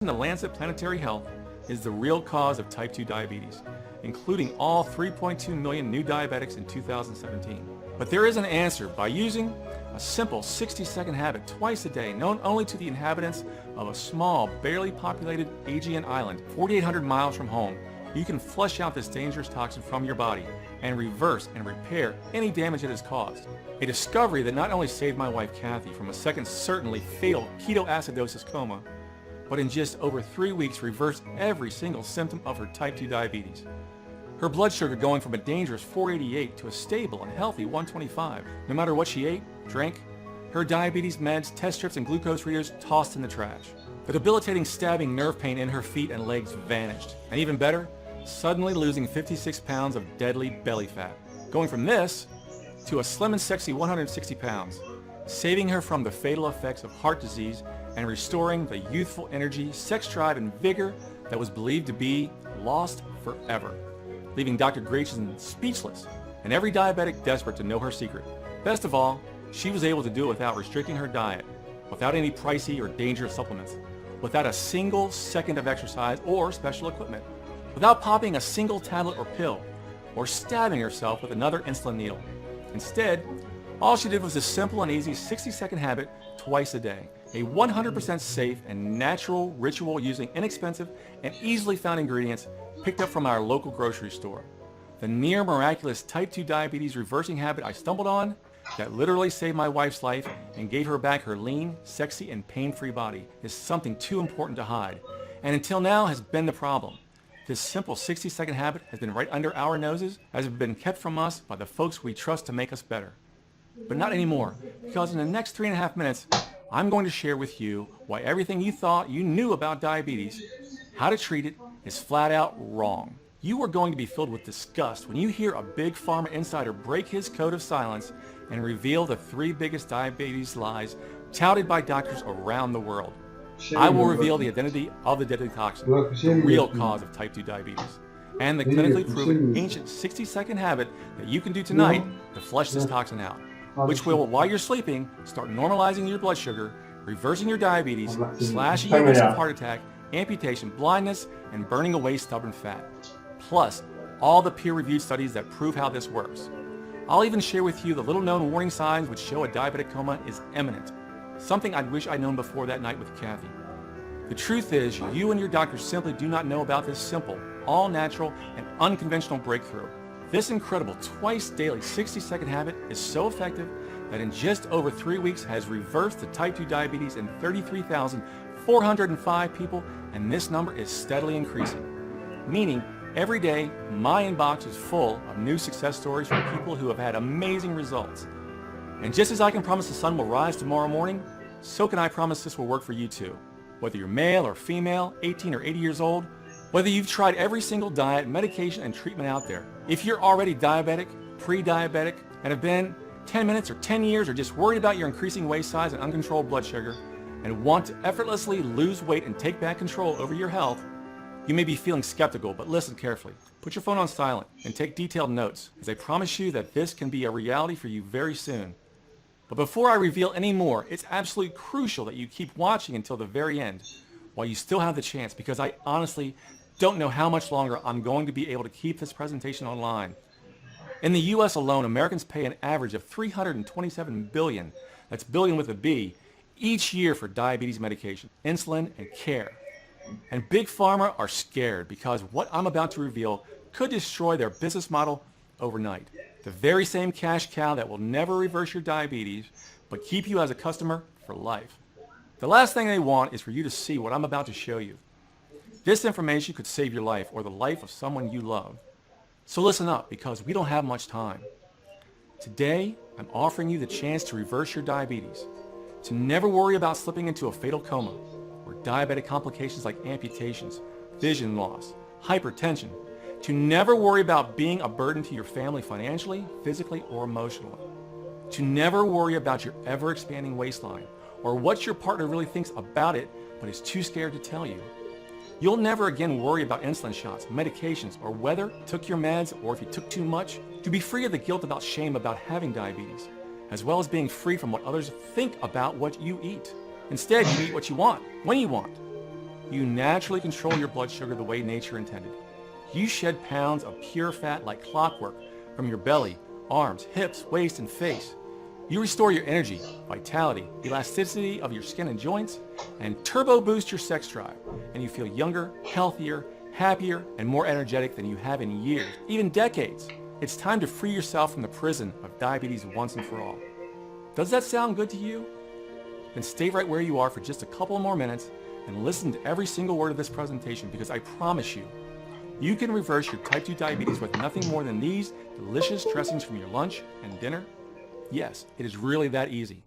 The Lancet Planetary Health is the real cause of type 2 diabetes, including all 3.2 million new diabetics in 2017. But there is an answer. By using a simple 60-second habit twice a day, known only to the inhabitants of a small, barely populated Aegean island, 4,800 miles from home, you can flush out this dangerous toxin from your body and reverse and repair any damage it has caused. A discovery that not only saved my wife Kathy from a second certainly fatal ketoacidosis coma, but in just over 3 weeks reversed every single symptom of her type 2 diabetes. Her blood sugar going from a dangerous 488 to a stable and healthy 125. No matter what she ate, drank, her diabetes meds, test strips, and glucose readers tossed in the trash. The debilitating stabbing nerve pain in her feet and legs vanished. And even better, suddenly losing 56 pounds of deadly belly fat. Going from this to a slim and sexy 160 pounds, saving her from the fatal effects of heart disease and restoring the youthful energy, sex drive, and vigor that was believed to be lost forever, leaving Dr. Grayson speechless and every diabetic desperate to know her secret. Best of all, she was able to do it without restricting her diet, without any pricey or dangerous supplements, without a single second of exercise or special equipment, without popping a single tablet or pill, or stabbing herself with another insulin needle. Instead, all she did was a simple and easy 60-second habit twice a day, a 100% safe and natural ritual using inexpensive and easily found ingredients picked up from our local grocery store. The near miraculous type 2 diabetes reversing habit I stumbled on that literally saved my wife's life and gave her back her lean, sexy, and pain-free body is something too important to hide, and until now has been the problem. This simple 60-second habit has been right under our noses, as it has been kept from us by the folks we trust to make us better. But not anymore, because in the next 3.5 minutes, I'm going to share with you why everything you thought you knew about diabetes, how to treat it, is flat out wrong. You are going to be filled with disgust when you hear a big pharma insider break his code of silence and reveal the 3 biggest diabetes lies touted by doctors around the world. I will reveal the identity of the deadly toxin, the real cause of type 2 diabetes, and the clinically proven ancient 60-second habit that you can do tonight to flush this toxin out, which will, while you're sleeping, start normalizing your blood sugar, reversing your diabetes, slashing your risk of heart attack, amputation, blindness, and burning away stubborn fat. Plus, all the peer-reviewed studies that prove how this works. I'll even share with you the little-known warning signs which show a diabetic coma is imminent, something I wish I'd known before that night with Kathy. The truth is, you and your doctor simply do not know about this simple, all-natural, and unconventional breakthrough. This incredible twice-daily 60-second habit is so effective that in just over 3 weeks has reversed the type 2 diabetes in 33,405 people, and this number is steadily increasing. Meaning, every day, my inbox is full of new success stories from people who have had amazing results. And just as I can promise the sun will rise tomorrow morning, so can I promise this will work for you too. Whether you're male or female, 18 or 80 years old, whether you've tried every single diet, medication, and treatment out there, if you're already diabetic, pre-diabetic, and have been 10 minutes or 10 years or just worried about your increasing waist size and uncontrolled blood sugar, and want to effortlessly lose weight and take back control over your health, you may be feeling skeptical, but listen carefully. Put your phone on silent and take detailed notes, as I promise you that this can be a reality for you very soon. But before I reveal any more, it's absolutely crucial that you keep watching until the very end, while you still have the chance, because I honestly don't know how much longer I'm going to be able to keep this presentation online. In the US alone, Americans pay an average of $327 billion, that's billion with a B, each year for diabetes medication, insulin, and care. And Big Pharma are scared because what I'm about to reveal could destroy their business model overnight. The very same cash cow that will never reverse your diabetes, but keep you as a customer for life. The last thing they want is for you to see what I'm about to show you. This information could save your life or the life of someone you love. So listen up, because we don't have much time. Today, I'm offering you the chance to reverse your diabetes, to never worry about slipping into a fatal coma, or diabetic complications like amputations, vision loss, hypertension, to never worry about being a burden to your family financially, physically, or emotionally, to never worry about your ever-expanding waistline, or what your partner really thinks about it but is too scared to tell you. You'll never again worry about insulin shots, medications, or whether you took your meds or if you took too much, to be free of the guilt about shame about having diabetes, as well as being free from what others think about what you eat. Instead, you eat what you want, when you want. you naturally control your blood sugar the way nature intended. You shed pounds of pure fat like clockwork from your belly, arms, hips, waist, and face. You restore your energy, vitality, elasticity of your skin and joints, and turbo boost your sex drive. And you feel younger, healthier, happier, and more energetic than you have in years, even decades. It's time to free yourself from the prison of diabetes once and for all. Does that sound good to you? Then stay right where you are for just a couple more minutes and listen to every single word of this presentation, because I promise you, you can reverse your type 2 diabetes with nothing more than these delicious dressings from your lunch and dinner. Yes, it is really that easy.